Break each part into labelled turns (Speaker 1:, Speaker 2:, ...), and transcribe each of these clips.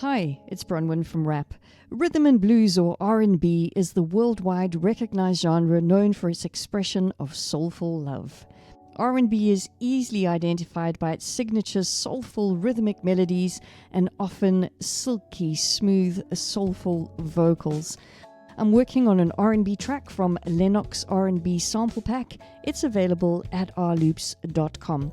Speaker 1: Hi, it's Bronwyn from Rap. Rhythm and blues, or R&B, is the worldwide recognized genre known for its expression of soulful love. R&B is easily identified by its signature soulful rhythmic melodies and often silky, smooth, soulful vocals. I'm working on an R&B track from Lennox R&B Sample Pack. It's available at rloops.com.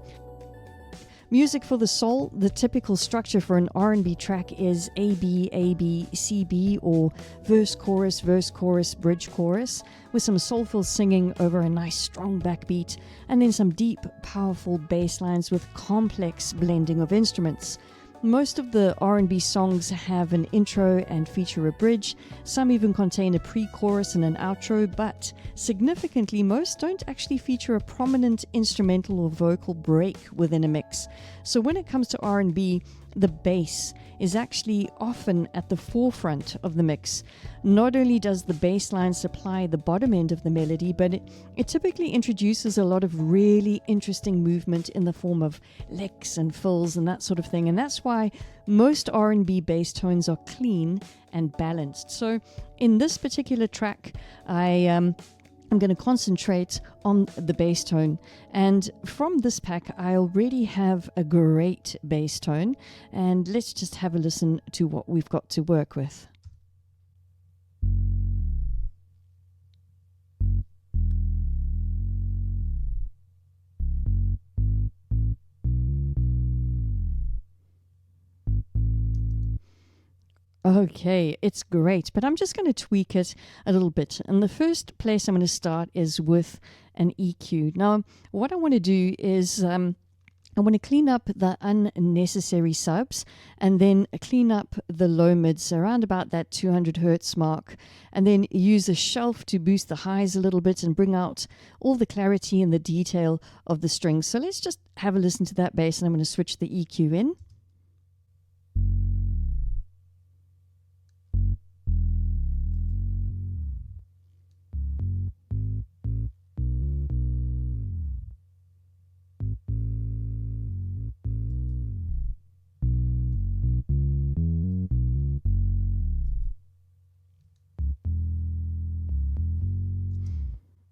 Speaker 1: Music for the soul, the typical structure for an R&B track is A-B, A-B, C-B, or verse, chorus, bridge, chorus, with some soulful singing over a nice strong backbeat, and then some deep, powerful bass lines with complex blending of instruments. Most of the R&B songs have an intro and feature a bridge. Some even contain a pre-chorus and an outro, but significantly, most don't actually feature a prominent instrumental or vocal break within a mix. So when it comes to R&B, the bass is actually often at the forefront of the mix. Not only does the bass line supply the bottom end of the melody, but it typically introduces a lot of really interesting movement in the form of licks and fills and that sort of thing. And that's why most R&B bass tones are clean and balanced. So in this particular track, I'm going to concentrate on the bass tone, and from this pack I already have a great bass tone, and let's just have a listen to what we've got to work with. Okay, it's great, but I'm just going to tweak it a little bit. And the first place I'm going to start is with an EQ. Now, what I want to do is I want to clean up the unnecessary subs and then clean up the low mids around about that 200 hertz mark, and then use a shelf to boost the highs a little bit and bring out all the clarity and the detail of the strings. So let's just have a listen to that bass, and I'm going to switch the EQ in.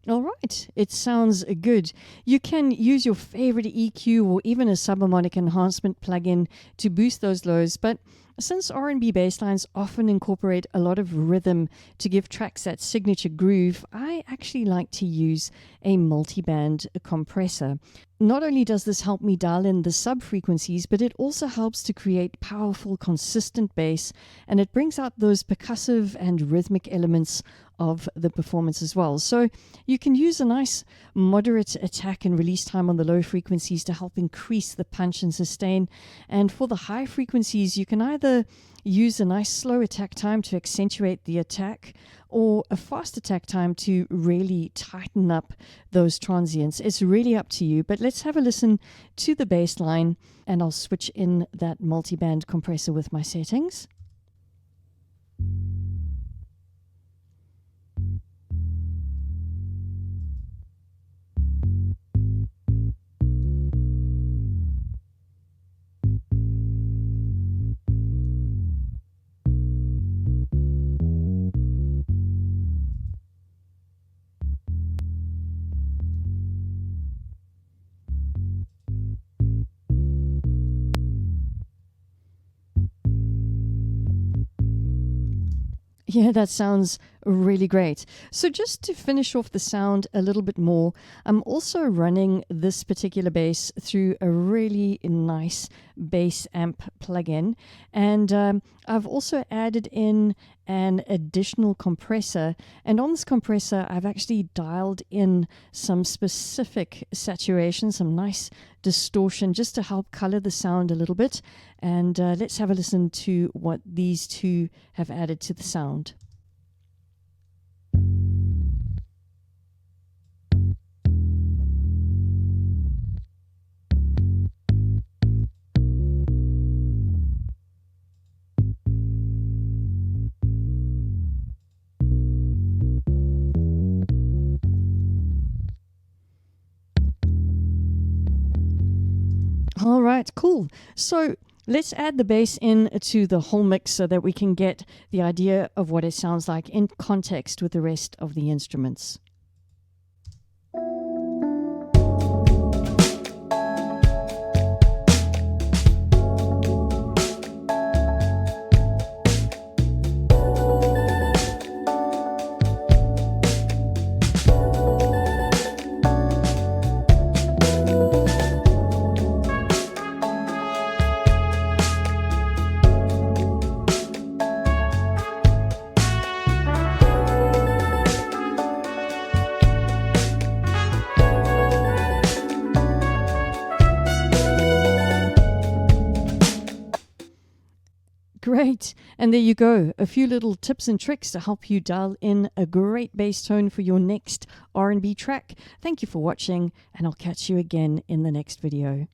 Speaker 1: All right, it sounds good. You can use your favorite EQ or even a subharmonic enhancement plugin to boost those lows, but since R&B basslines often incorporate a lot of rhythm to give tracks that signature groove, I actually like to use a multiband compressor. Not only does this help me dial in the sub frequencies, but it also helps to create powerful, consistent bass, and it brings out those percussive and rhythmic elements of the performance as well. So you can use a nice moderate attack and release time on the low frequencies to help increase the punch and sustain. And for the high frequencies, you can either use a nice slow attack time to accentuate the attack, or a fast attack time to really tighten up those transients. It's really up to you, but let's have a listen to the bass line, and I'll switch in that multiband compressor with my settings. Yeah, that sounds really great. So just to finish off the sound a little bit more, I'm also running this particular bass through a really nice bass amp plugin, and I've also added in an additional compressor, and on this compressor I've actually dialed in some specific saturation, some nice distortion, just to help color the sound a little bit. And let's have a listen to what these two have added to the sound. All right, cool. So Let's add the bass in to the whole mix so that we can get the idea of what it sounds like in context with the rest of the instruments. Great. And there you go. A few little tips and tricks to help you dial in a great bass tone for your next R&B track. Thank you for watching, and I'll catch you again in the next video.